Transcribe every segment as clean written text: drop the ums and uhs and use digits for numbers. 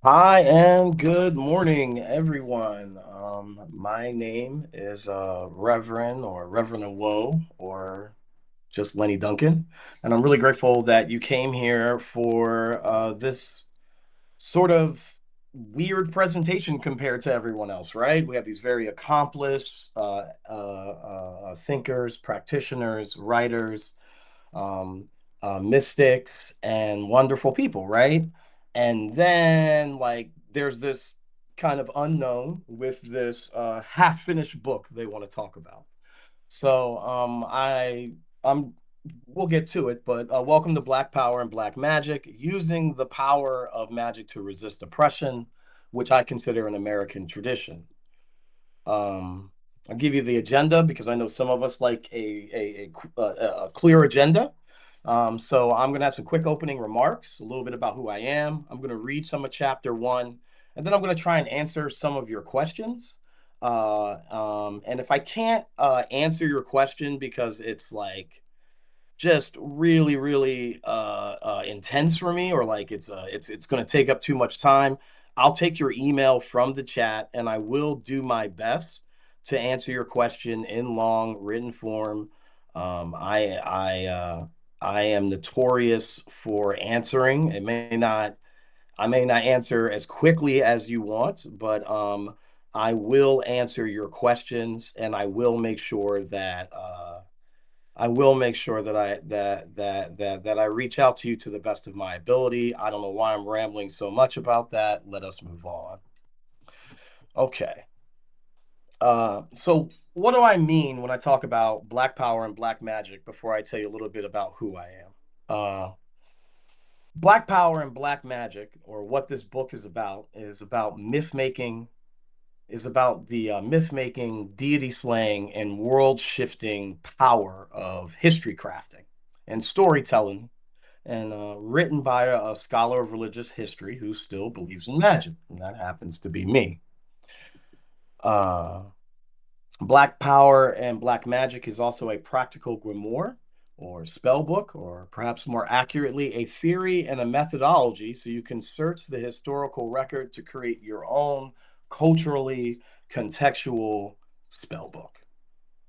Hi and good morning, everyone. My name is Reverend or Reverend Woe or just Lenny Duncan, and I'm really grateful that you came here for this sort of weird presentation compared to everyone else, right? We have these very accomplished thinkers, practitioners, writers, um, mystics, and wonderful people, right? And then, like, there's this kind of unknown with this half-finished book they want to talk about. So, I'm, we'll get to it, but welcome to Black Power and Black Magic, using the power of magic to resist oppression, which I consider an American tradition. Um, I'll give you the agenda because I know some of us like a clear agenda. So I'm going to have some quick opening remarks, a little bit about who I am. I'm going to read some of chapter one, and then I'm going to try and answer some of your questions. And if I can't answer your question because it's like just really, really intense for me, or like it's going to take up too much time, I'll take your email from the chat, and I will do my best to answer your question in long written form. I am notorious for answering. I may not answer as quickly as you want, but I will answer your questions, and I will make sure that I reach out to you to the best of my ability. I don't know why I'm rambling so much about that. Let us move on. Okay. So what do I mean when I talk about Black Power and Black Magic before I tell you a little bit about who I am? Black Power and Black Magic, or what this book is about myth making, is about the myth making, deity slaying, and world shifting power of history crafting and storytelling, and written by a scholar of religious history who still believes in magic, and that happens to be me. Uh, Black Power and Black Magic is also a practical grimoire or spell book, or perhaps more accurately, a theory and a methodology so you can search the historical record to create your own culturally contextual spell book,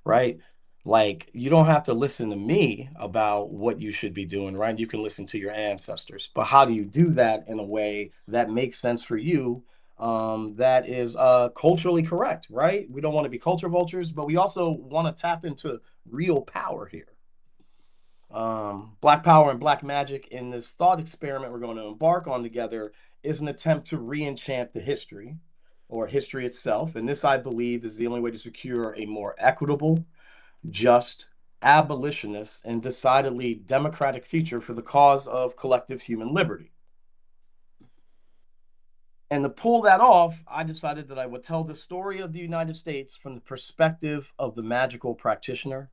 right? Like, you don't have to listen to me about what you should be doing, right? You can listen to your ancestors. But how do you do that in a way that makes sense for you? That is culturally correct, right? We don't want to be culture vultures, but we also want to tap into real power here. Black Power and Black Magic, in this thought experiment we're going to embark on together, is an attempt to re-enchant the history or history itself. And this, I believe, is the only way to secure a more equitable, just, abolitionist, and decidedly democratic future for the cause of collective human liberty. And to pull that off, I decided that I would tell the story of the United States from the perspective of the magical practitioner,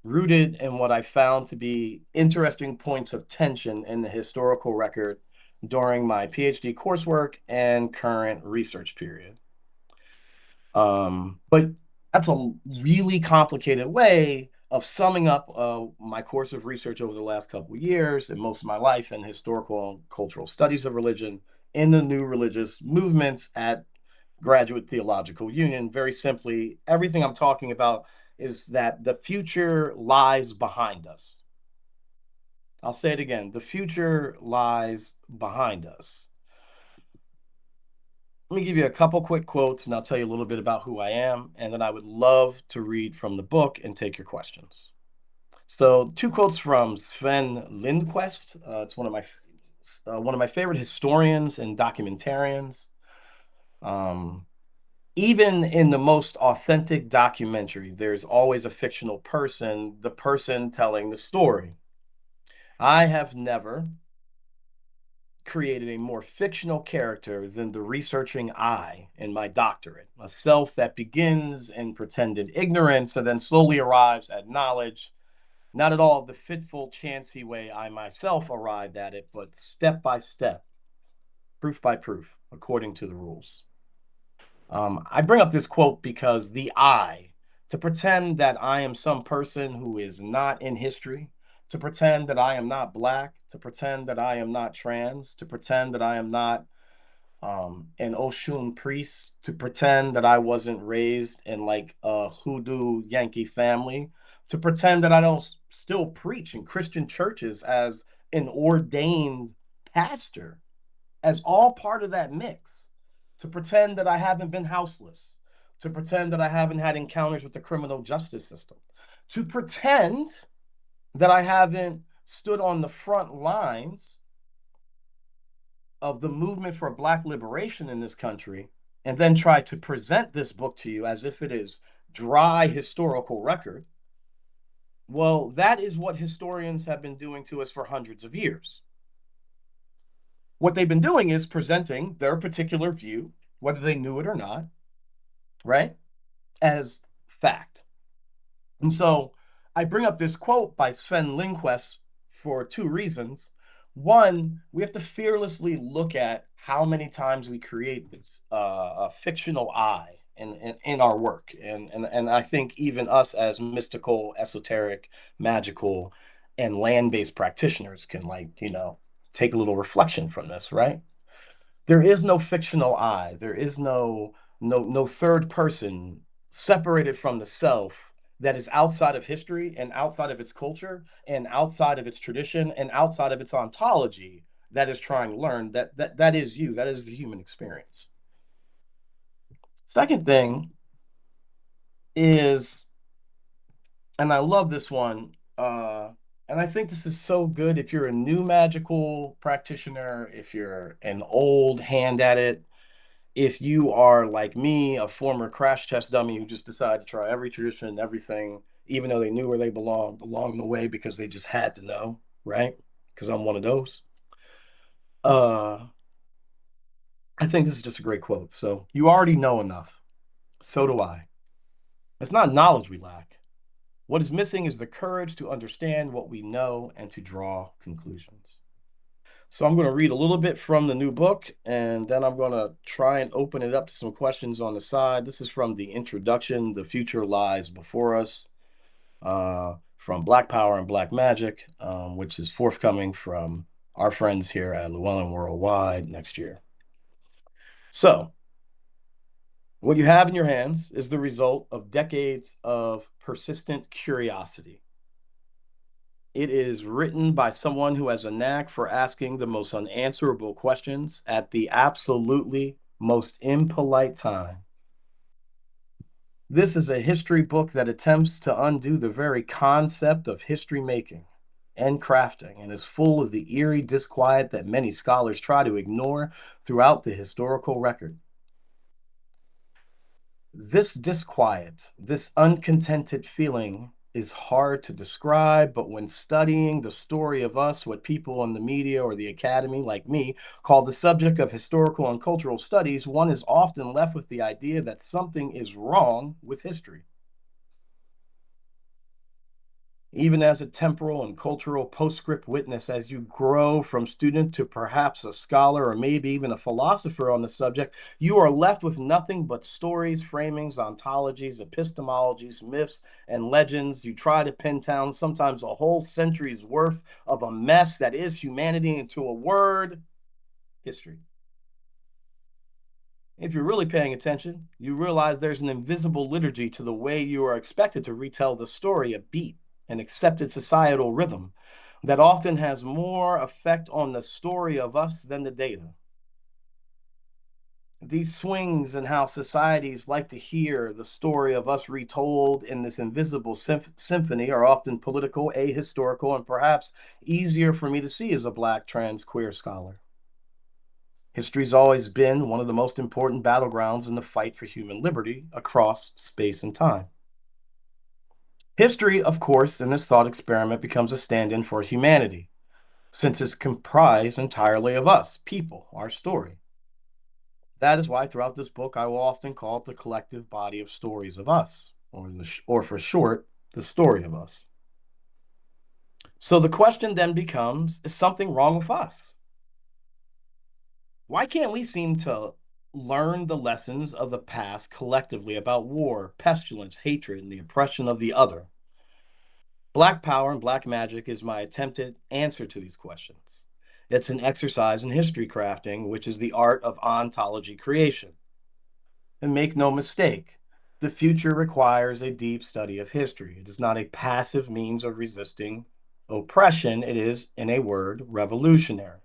rooted in what I found to be interesting points of tension in the historical record during my PhD coursework and current research period. But that's a really complicated way of summing up my course of research over the last couple of years and most of my life in historical and cultural studies of religion in the new religious movements at Graduate Theological Union. Very simply, everything I'm talking about is that the future lies behind us. I'll say it again, the future lies behind us. Let me give you a couple quick quotes and I'll tell you a little bit about who I am. And then I would love to read from the book and take your questions. So, two quotes from Sven Lindquist. It's one of my favorite historians and documentarians. Um, Even in the most authentic documentary, there's always a fictional person, the person telling the story. I have never created a more fictional character than the researching I in my doctorate, a self that begins in pretended ignorance and then slowly arrives at knowledge, not at all the fitful, chancy way I myself arrived at it, but step by step, proof by proof, according to the rules. I bring up this quote because the I, to pretend that I am some person who is not in history, to pretend that I am not black, to pretend that I am not trans, to pretend that I am not an Oshun priest, to pretend that I wasn't raised in like a hoodoo Yankee family, to pretend that I don't still preach in Christian churches as an ordained pastor, as all part of that mix, to pretend that I haven't been houseless, to pretend that I haven't had encounters with the criminal justice system, to pretend that I haven't stood on the front lines of the movement for Black liberation in this country, and then try to present this book to you as if it is dry historical record. Well, that is what historians have been doing to us for hundreds of years. What they've been doing is presenting their particular view, whether they knew it or not, right, as fact. And so I bring up this quote by Sven Lindquist for two reasons. One, we have to fearlessly look at how many times we create this fictional I in our work. And I think even us as mystical, esoteric, magical, and land-based practitioners can, like, take a little reflection from this, right? There is no fictional I. There is no third person separated from the self that is outside of history and outside of its culture and outside of its tradition and outside of its ontology that is trying to learn that is you. That is the human experience. Second thing is, and I love this one, and I think this is so good if you're a new magical practitioner, if you're an old hand at it, if you are like me, a former crash test dummy who just decided to try every tradition and everything, even though they knew where they belonged along the way because they just had to know, right? Because I'm one of those. Uh, I think this is just a great quote. So, you already know enough. So do I. It's not knowledge we lack. What is missing is the courage to understand what we know and to draw conclusions. So I'm going to read a little bit from the new book, and then I'm going to try and open it up to some questions on the side. This is from the introduction, The Future Lies Before Us, from Black Power and Black Magic, which is forthcoming from our friends here at Llewellyn Worldwide next year. So what you have in your hands is the result of decades of persistent curiosity. It is written by someone who has a knack for asking the most unanswerable questions at the absolutely most impolite time. This is a history book that attempts to undo the very concept of history making and crafting and is full of the eerie disquiet that many scholars try to ignore throughout the historical record. This disquiet, this uncontented feeling is hard to describe, but when studying the story of us, what people in the media or the academy, like me, call the subject of historical and cultural studies, one is often left with the idea that something is wrong with history. Even as a temporal and cultural postscript witness, as you grow from student to perhaps a scholar or maybe even a philosopher on the subject, you are left with nothing but stories, framings, ontologies, epistemologies, myths, and legends. You try to pin down sometimes a whole century's worth of a mess that is humanity into a word: history. If you're really paying attention, you realize there's an invisible liturgy to the way you are expected to retell the story, a beat, an accepted societal rhythm that often has more effect on the story of us than the data. These swings in how societies like to hear the story of us retold in this invisible symphony are often political, ahistorical, and perhaps easier for me to see as a Black trans queer scholar. History's always been one of the most important battlegrounds in the fight for human liberty across space and time. History, of course, in this thought experiment becomes a stand-in for humanity, since it's comprised entirely of us, people, our story. That is why throughout this book, I will often call it the collective body of stories of us, or for short, the story of us. So the question then becomes, is something wrong with us? Why can't we seem to learn the lessons of the past collectively about war, pestilence, hatred, and the oppression of the other? Black Power and Black Magic is my attempted answer to these questions. It's an exercise in history crafting, which is the art of ontology creation. And make no mistake, the future requires a deep study of history. It is not a passive means of resisting oppression, it is, in a word, revolutionary.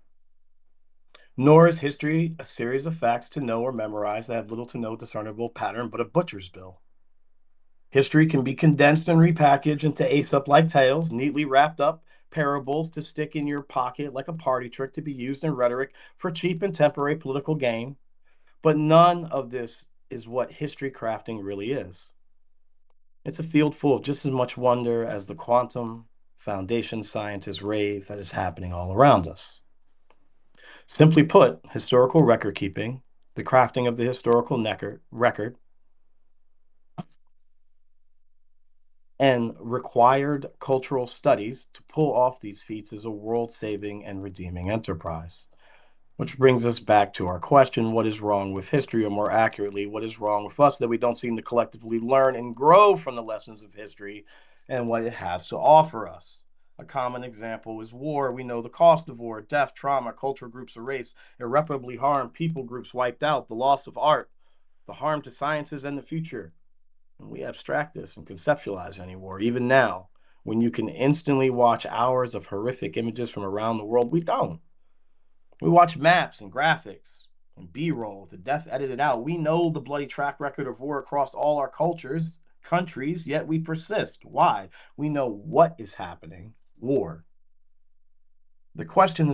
Nor is history a series of facts to know or memorize that have little to no discernible pattern but a butcher's bill. History can be condensed and repackaged into Aesop like tales, neatly wrapped up parables to stick in your pocket like a party trick to be used in rhetoric for cheap and temporary political gain. But none of this is what history crafting really is. It's a field full of just as much wonder as the quantum foundation scientists rave that is happening all around us. Simply put, historical record keeping, the crafting of the historical record, and required cultural studies to pull off these feats is a world saving and redeeming enterprise. Which brings us back to our question, what is wrong with history, or more accurately, what is wrong with us that we don't seem to collectively learn and grow from the lessons of history and what it has to offer us? A common example is war. We know the cost of war, death, trauma, cultural groups erased, irreparably harmed, people groups wiped out, the loss of art, the harm to sciences and the future. And we abstract this and conceptualize any war. Even now, when you can instantly watch hours of horrific images from around the world, we don't. We watch maps and graphics and B-roll, the death edited out. We know the bloody track record of war across all our countries, yet we persist. Why? We know what is happening. War. The question the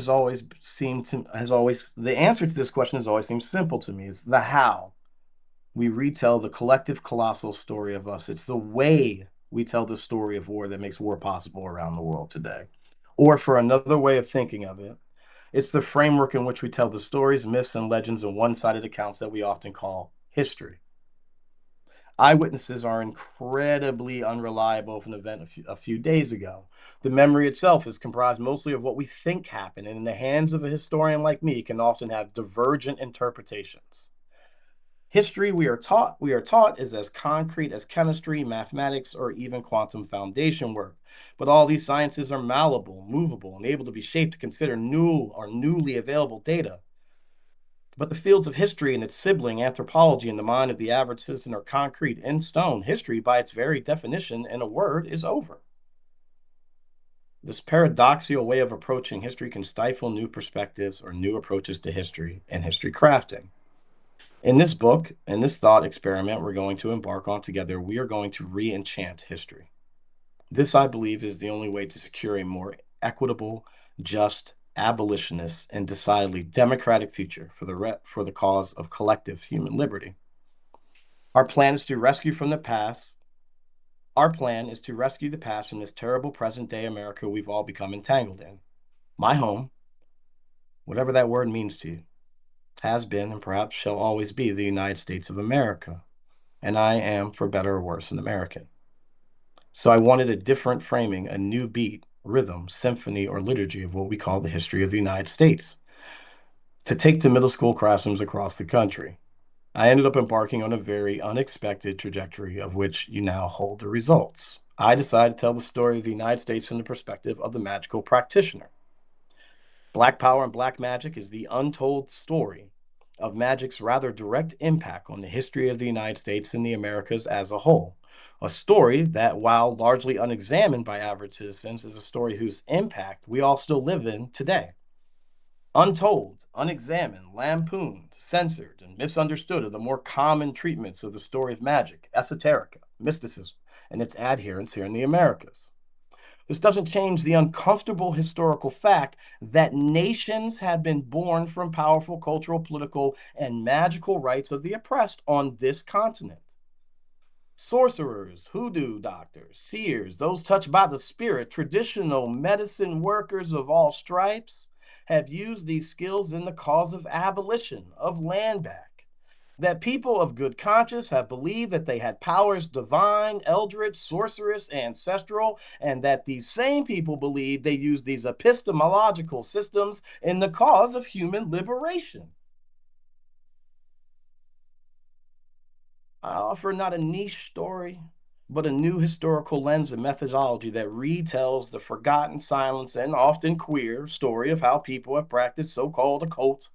answer to this question has always seemed simple to me. It's the how. We retell the collective colossal story of us. It's the way we tell the story of war that makes war possible around the world today. Or for another way of thinking of it, it's the framework in which we tell the stories, myths, and legends and one-sided accounts that we often call history. Eyewitnesses are incredibly unreliable of an event a few days ago. The memory itself is comprised mostly of what we think happened, and in the hands of a historian like me, can often have divergent interpretations. History we are taught is as concrete as chemistry, mathematics, or even quantum foundation work. But all these sciences are malleable, movable, and able to be shaped to consider new or newly available data. But the fields of history and its sibling, anthropology, and the mind of the average citizen are concrete in stone. History, by its very definition, in a word, is over. This paradoxical way of approaching history can stifle new perspectives or new approaches to history and history crafting. In this book, in this thought experiment we're going to embark on together, we are going to re enchant history. This, I believe, is the only way to secure a more equitable, just, abolitionist, and decidedly democratic future for the cause of collective human liberty. Our plan is to rescue from the past. Our plan is to rescue the past from this terrible present day America we've all become entangled in. My home, whatever that word means to you, has been and perhaps shall always be the United States of America. And I am, for better or worse, an American. So I wanted a different framing, a new beat, rhythm, symphony, or liturgy of what we call the history of the United States to take to middle school classrooms across the country. I ended up embarking on a very unexpected trajectory of which you now hold the results. I decided to tell the story of the United States from the perspective of the magical practitioner. Black Power and Black Magic is the untold story of Magick's rather direct impact on the history of the United States and the Americas as a whole. A story that, while largely unexamined by average citizens, is a story whose impact we all still live in today. Untold, unexamined, lampooned, censored, and misunderstood are the more common treatments of the story of magic, esoterica, mysticism, and its adherents here in the Americas. This doesn't change the uncomfortable historical fact that nations have been born from powerful cultural, political, and magical rights of the oppressed on this continent. Sorcerers, hoodoo doctors, seers, those touched by the spirit, traditional medicine workers of all stripes have used these skills in the cause of abolition, of land back. That people of good conscience have believed that they had powers divine, eldritch, sorcerous, ancestral, and that these same people believe they use these epistemological systems in the cause of human liberation. I offer not a niche story, but a new historical lens and methodology that retells the forgotten, silenced, and often queer story of how people have practiced so called occult,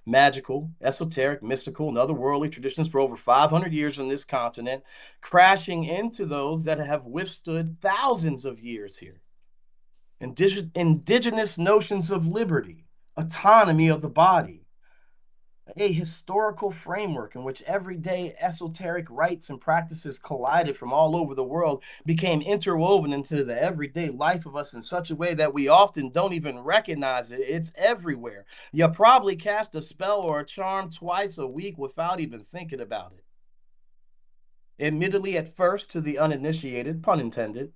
magical, esoteric, mystical, and otherworldly traditions for over 500 years on this continent, crashing into those that have withstood thousands of years here. Indigenous notions of liberty, autonomy of the body, a historical framework in which everyday esoteric rites and practices collided from all over the world became interwoven into the everyday life of us in such a way that we often don't even recognize it. It's everywhere. You probably cast a spell or a charm twice a week without even thinking about it. Admittedly, at first, to the uninitiated, pun intended,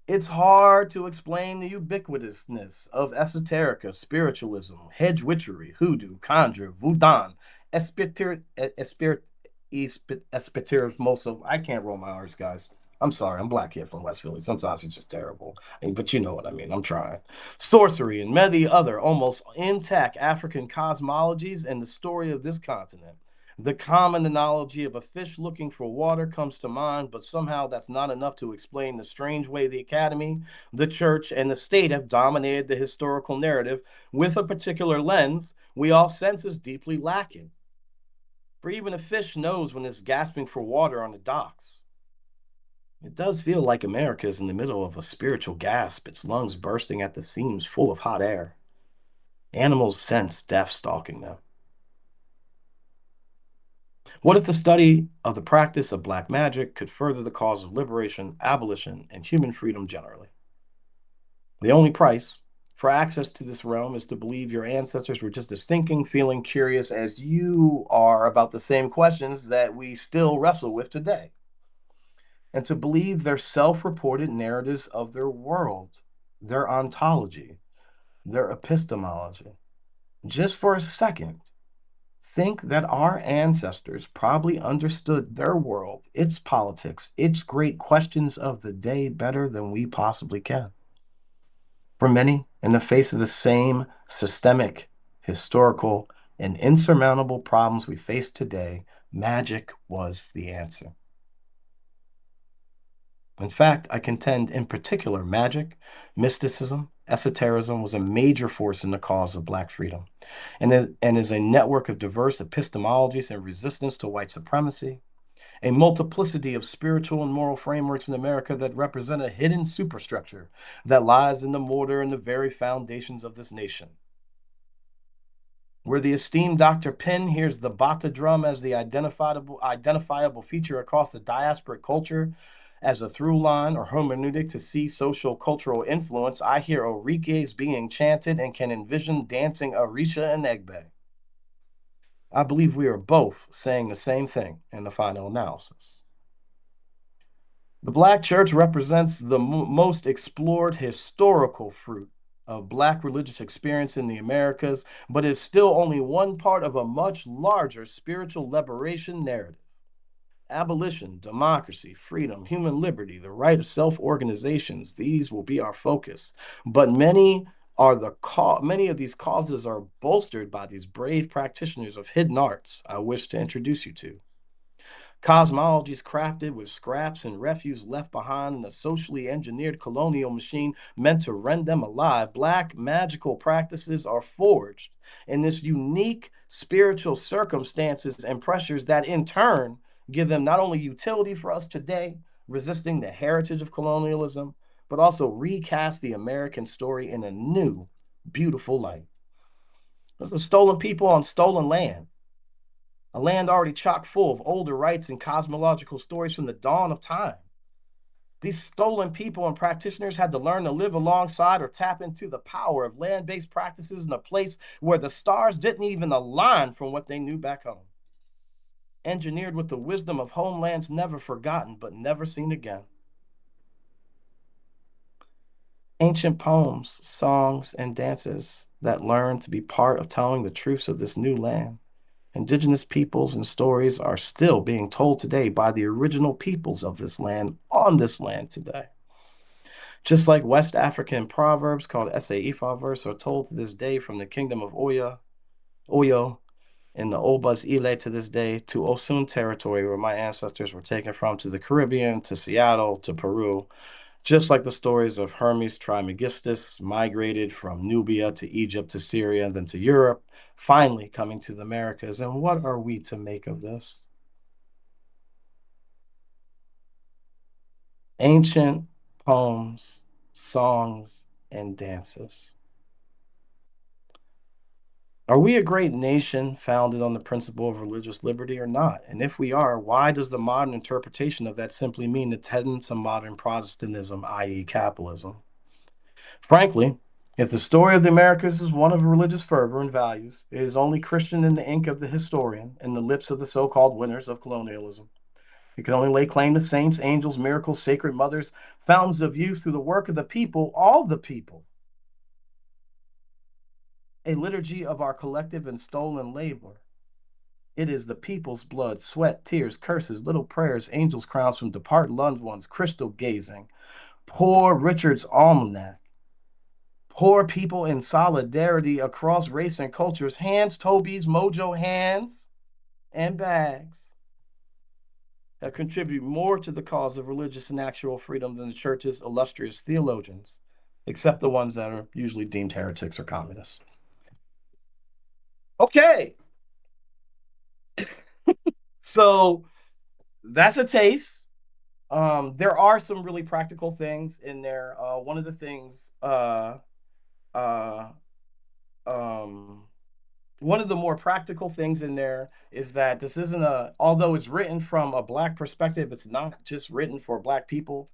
it's hard to explain the ubiquitousness of esoterica, spiritualism, hedge witchery, hoodoo, conjure, voodoo, espiritismoso. I can't roll my R's, guys. I'm sorry, I'm black kid from West Philly. Sometimes it's just terrible. But you know what I mean. I'm trying. Sorcery and many other almost intact African cosmologies and the story of this continent. The common analogy of a fish looking for water comes to mind, but somehow that's not enough to explain the strange way the academy, the church, and the state have dominated the historical narrative with a particular lens we all sense is deeply lacking. For even a fish knows when it's gasping for water on the docks. It does feel like America is in the middle of a spiritual gasp, its lungs bursting at the seams full of hot air. Animals sense death stalking them. What if the study of the practice of black magic could further the cause of liberation, abolition, and human freedom generally? The only price for access to this realm is to believe your ancestors were just as thinking, feeling, curious as you are about the same questions that we still wrestle with today, and to believe their self reported narratives of their world, their ontology, their epistemology. Just for a second, think that our ancestors probably understood their world, its politics, its great questions of the day better than we possibly can. For many, in the face of the same systemic, historical, and insurmountable problems we face today, magic was the answer. In fact, I contend in particular, magic, mysticism, esotericism was a major force in the cause of Black freedom and is a network of diverse epistemologies and resistance to white supremacy, a multiplicity of spiritual and moral frameworks in America that represent a hidden superstructure that lies in the mortar and the very foundations of this nation. Where the esteemed Dr. Penn hears the bata drum as the identifiable feature across the diasporic culture as a through line or hermeneutic to see social cultural influence, I hear Oriques being chanted and can envision dancing Orisha and Egbe. I believe we are both saying the same thing in the final analysis. The Black church represents the most explored historical fruit of Black religious experience in the Americas, but is still only one part of a much larger spiritual liberation narrative. Abolition, democracy, freedom, human liberty, the right of self-organizations, these will be our focus. But many of these causes are bolstered by these brave practitioners of hidden arts I wish to introduce you to. Cosmologies crafted with scraps and refuse left behind in a socially engineered colonial machine meant to rend them alive. Black magical practices are forged in this unique spiritual circumstances and pressures that in turn give them not only utility for us today, resisting the heritage of colonialism, but also recast the American story in a new, beautiful light. There's a stolen people on stolen land, a land already chock full of older rites and cosmological stories from the dawn of time. These stolen people and practitioners had to learn to live alongside or tap into the power of land based practices in a place where the stars didn't even align from what they knew back home. Engineered with the wisdom of homelands never forgotten but never seen again. Ancient poems, songs, and dances that learn to be part of telling the truths of this new land. Indigenous peoples and stories are still being told today by the original peoples of this land on this land today. Just like West African proverbs called Ese Ifa verse are told to this day from the kingdom of Oyo, in the Obas Ile to this day, to Osun territory where my ancestors were taken from, to the Caribbean, to Seattle, to Peru. Just like the stories of Hermes Trismegistus migrated from Nubia to Egypt to Syria, then to Europe, finally coming to the Americas. And what are we to make of this? Ancient poems, songs, and dances. Are we a great nation founded on the principle of religious liberty or not? And if we are, why does the modern interpretation of that simply mean the tenets of modern Protestantism, i.e., capitalism? Frankly, if the story of the Americas is one of religious fervor and values, it is only Christian in the ink of the historian and the lips of the so called winners of colonialism. It can only lay claim to saints, angels, miracles, sacred mothers, fountains of youth through the work of the people, all the people, a liturgy of our collective and stolen labor. It is the people's blood, sweat, tears, curses, little prayers, angels' crowns from departed loved ones, crystal gazing. Poor Richard's almanac. Poor people in solidarity across race and cultures. Hands, Toby's, Mojo hands, and bags have contributed more to the cause of religious and actual freedom than the church's illustrious theologians, except the ones that are usually deemed heretics or communists. Okay, so that's a taste. There are some really practical things in there. One of the things, uh, um, one of the more practical things in there is that this isn't although it's written from a Black perspective, it's not just written for Black people.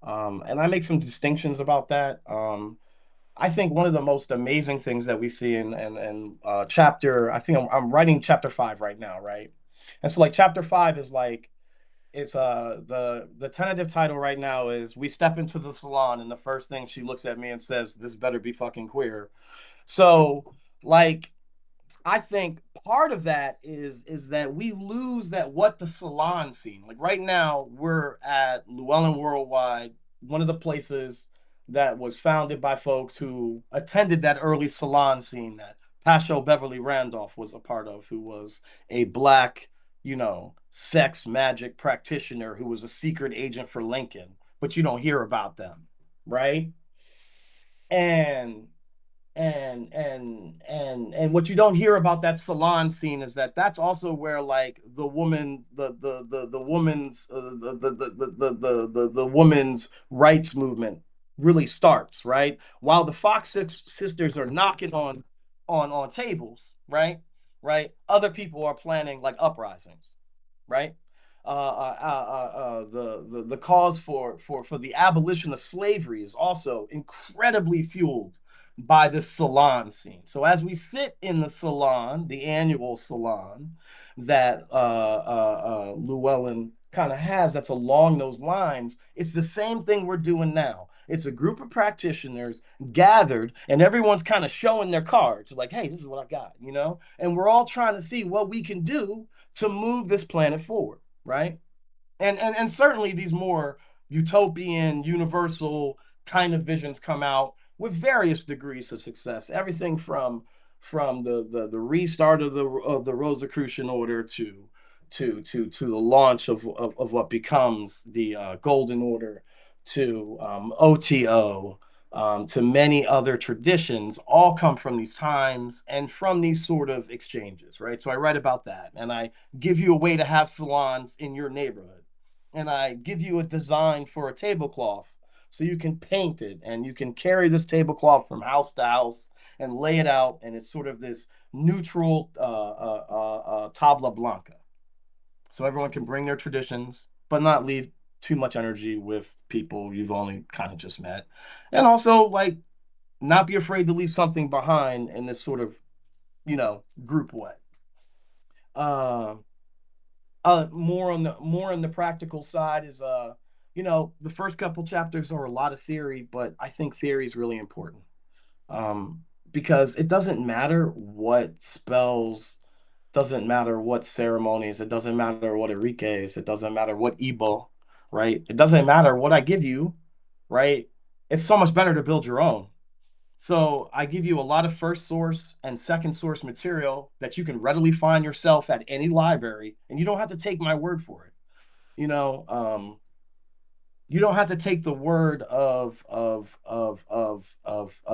And I make some distinctions about that. I think one of the most amazing things that we see in chapter, I think I'm writing chapter 5 right now, right? And so like chapter 5 is like, it's the tentative title right now is we step into the salon and the first thing she looks at me and says, this better be fucking queer. So like I think part of that is that we lose that what the salon scene. Like right now, we're at Llewellyn Worldwide, one of the places that was founded by folks who attended that early salon scene that Pasho Beverly Randolph was a part of, who was a Black, sex magic practitioner who was a secret agent for Lincoln, but you don't hear about them, right? And and what you don't hear about that salon scene is that that's also where like the woman the woman's the woman's rights movement really starts, right? While the Fox sisters are knocking on tables, right, other people are planning like uprisings, right? The cause for the abolition of slavery is also incredibly fueled by this salon scene. So as we sit in the salon, the annual salon that Llewellyn kind of has, that's along those lines, it's the same thing we're doing now. It's a group of practitioners gathered, and everyone's kind of showing their cards, like, "Hey, this is what I got," and we're all trying to see what we can do to move this planet forward, right? And certainly these more utopian, universal kind of visions come out with various degrees of success. Everything from the restart of the Rosicrucian order to the launch of what becomes the Golden Order to OTO. To many other traditions, all come from these times and from these sort of exchanges, right? So I write about that, and I give you a way to have salons in your neighborhood, and I give you a design for a tablecloth so you can paint it and you can carry this tablecloth from house to house and lay it out, and it's sort of this neutral tabla blanca, so everyone can bring their traditions but not leave too much energy with people you've only kind of just met, and also like not be afraid to leave something behind in this sort of group way. uh more on the practical side is the first couple chapters are a lot of theory, but I think theory is really important. um because it doesn't matter what spells, doesn't matter what ceremonies, it doesn't matter what Enrique's, it doesn't matter what Igbo, right? It doesn't matter what I give you, right? It's so much better to build your own. So I give you a lot of first source and second source material that you can readily find yourself at any library, and you don't have to take my word for it. You know, you don't have to take the word of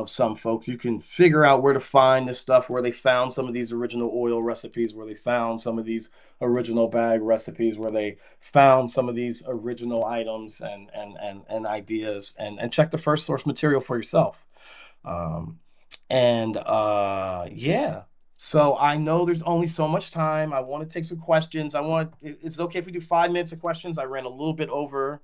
some folks. You can figure out where to find this stuff, where they found some of these original oil recipes, where they found some of these original bag recipes, where they found some of these original items and ideas, and check the first source material for yourself. Um, and yeah. So I know there's only so much time. I want to take some questions. Is it okay if we do 5 minutes of questions? I ran a little bit over.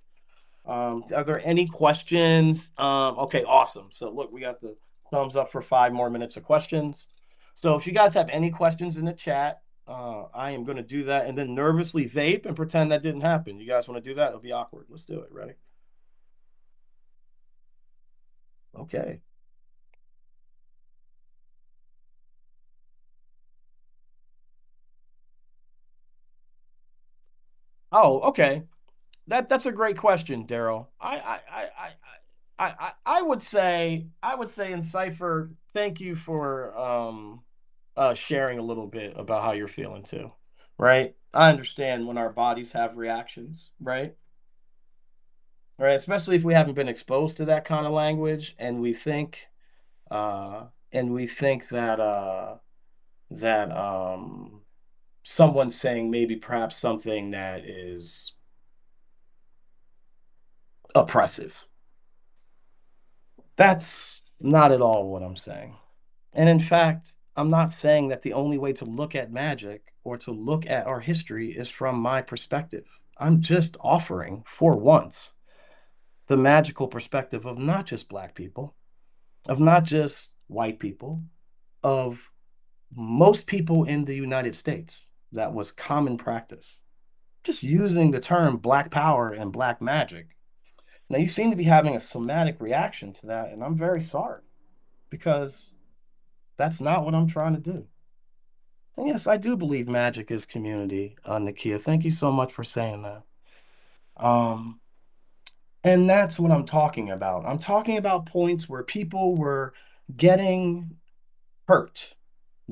Are there any questions? Okay, awesome. So look, we got the thumbs up for 5 more minutes of questions. So if you guys have any questions in the chat, I am going to do that and then nervously vape and pretend that didn't happen. You guys want to do that? It'll be awkward. Let's do it. Ready? Okay. Oh, okay. That's a great question, Daryl. I would say in Cipher, thank you for sharing a little bit about how you're feeling too. Right? I understand when our bodies have reactions, right? Right, especially if we haven't been exposed to that kind of language and we think that someone's saying maybe perhaps something that is oppressive. That's not at all what I'm saying. And in fact, I'm not saying that the only way to look at magic or to look at our history is from my perspective. I'm just offering, for once, the magical perspective of not just Black people, of not just white people, of most people in the United States. That was common practice. Just using the term Black power and Black magic. Now, you seem to be having a somatic reaction to that, and I'm very sorry because that's not what I'm trying to do. And yes, I do believe magic is community, Nakia. Thank you so much for saying that. Um, and that's what I'm talking about. I'm talking about points where people were getting hurt,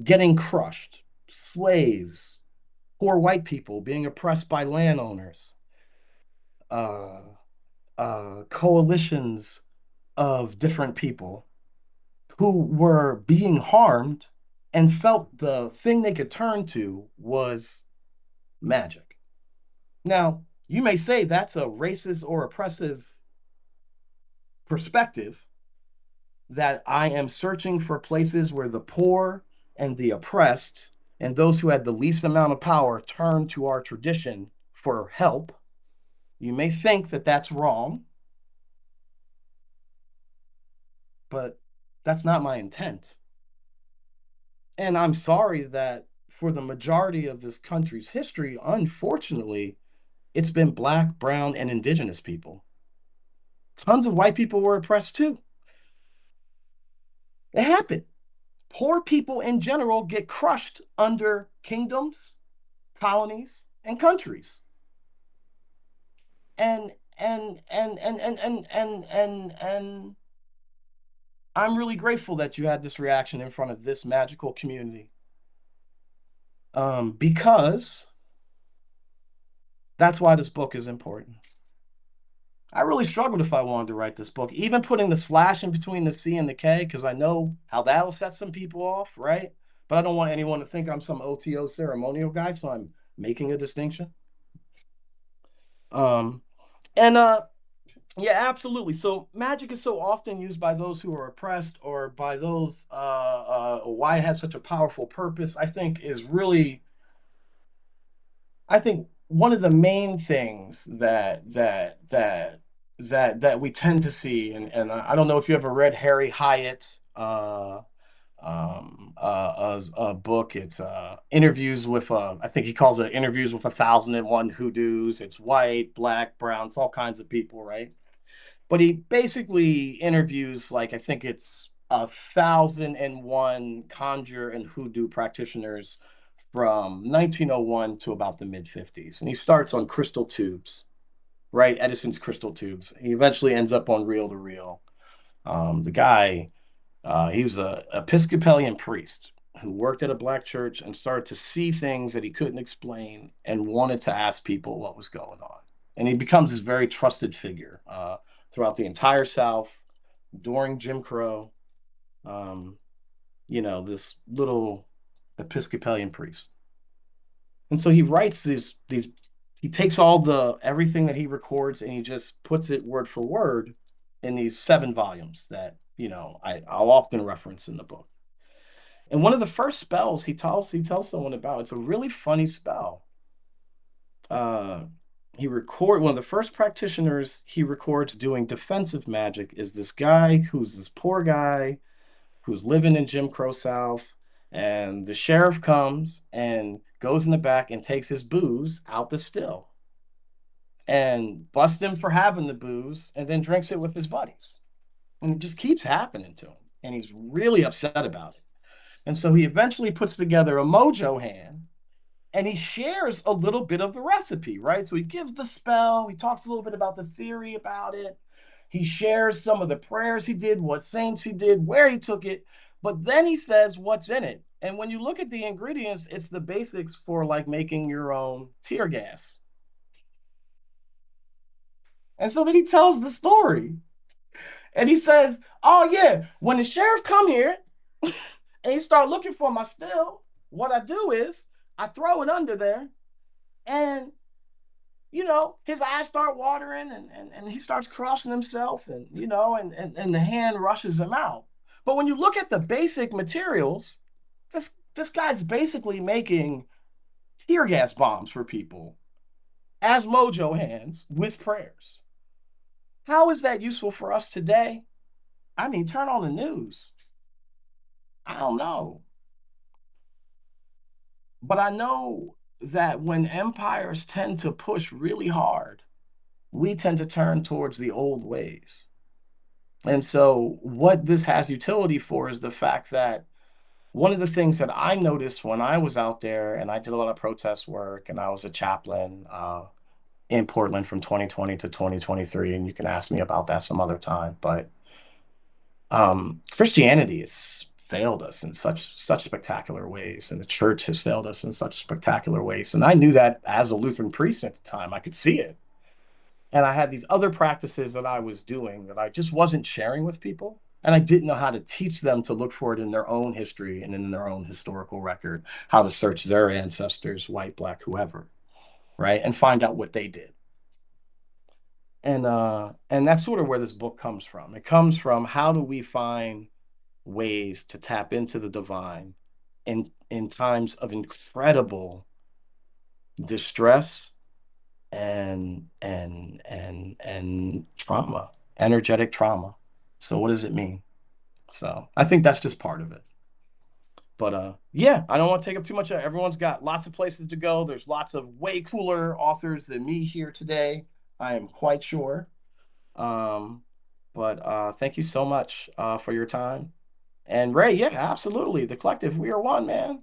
getting crushed, slaves, poor white people being oppressed by landowners, uh, coalitions of different people who were being harmed and felt the thing they could turn to was magic. Now, you may say that's a racist or oppressive perspective, that I am searching for places where the poor and the oppressed and those who had the least amount of power turn to our tradition for help. You may think that that's wrong, but that's not my intent. And I'm sorry that for the majority of this country's history, unfortunately, it's been Black, brown, and indigenous people. Tons of white people were oppressed too. It happened. Poor people in general get crushed under kingdoms, colonies, and countries. And I'm really grateful that you had this reaction in front of this magical community. Because that's why this book is important. I really struggled if I wanted to write this book, even putting the slash in between the C and the K, because I know how that'll set some people off, right? But I don't want anyone to think I'm some OTO ceremonial guy, so I'm making a distinction. Um, and Yeah, absolutely. So magic is so often used by those who are oppressed or by those why it has such a powerful purpose, I think is really I think one of the main things that we tend to see, and I don't know if you ever read Harry Hyatt a book. It's interviews with I think he calls it interviews with 1,001 hoodoos. It's white, black, brown, it's all kinds of people, right? But he basically interviews like I think it's 1,001 conjure and hoodoo practitioners from 1901 to about the mid 50s, and he starts on crystal tubes, right? Edison's crystal tubes. He eventually ends up on reel to reel. The guy. He was a Episcopalian priest who worked at a black church and started to see things that he couldn't explain and wanted to ask people what was going on. And he becomes this very trusted figure throughout the entire South during Jim Crow. Um, this little Episcopalian priest. And so he writes these he takes all the everything that he records and he just puts it word for word in these 7 volumes that, I'll often reference in the book. And one of the first spells he tells someone about, it's a really funny spell. Uh one of the first practitioners he records doing defensive magic is this guy who's this poor guy who's living in Jim Crow South. And the sheriff comes and goes in the back and takes his booze out the still and busts him for having the booze and then drinks it with his buddies. And it just keeps happening to him. And he's really upset about it. And so he eventually puts together a mojo hand and he shares a little bit of the recipe, right? So he gives the spell, he talks a little bit about the theory about it. He shares some of the prayers he did, what saints he did, where he took it, but then he says what's in it. And when you look at the ingredients, it's the basics for like making your own tear gas. And so then he tells the story. And he says, "Oh yeah, when the sheriff come here and he start looking for my still, what I do is I throw it under there and his eyes start watering and he starts crossing himself and the hand rushes him out. But when you look at the basic materials, this guy's basically making tear gas bombs for people as mojo hands with prayers. How is that useful for us today? I mean, turn on the news. I don't know. But I know that when empires tend to push really hard, we tend to turn towards the old ways. And so, what this has utility for is the fact that one of the things that I noticed when I was out there and I did a lot of protest work and I was a chaplain in Portland from 2020 to 2023, and you can ask me about that some other time. But Christianity has failed us in such spectacular ways, and the church has failed us in such spectacular ways. And I knew that as a Lutheran priest at the time, I could see it. And I had these other practices that I was doing that I just wasn't sharing with people. And I didn't know how to teach them to look for it in their own history and in their own historical record, how to search their ancestors, white, black, whoever, right? And find out what they did. And that's sort of where this book comes from. It comes from how do we find ways to tap into the divine in times of incredible distress and trauma, energetic trauma. So what does it mean? So I think that's just part of it. But yeah, I don't want to take up too much. Everyone's got lots of places to go. There's lots of way cooler authors than me here today. I am quite sure. Um, but thank you so much for your time. And Ray, yeah, absolutely. The collective, we are one, man.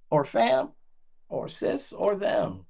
Or fam, or sis, or them.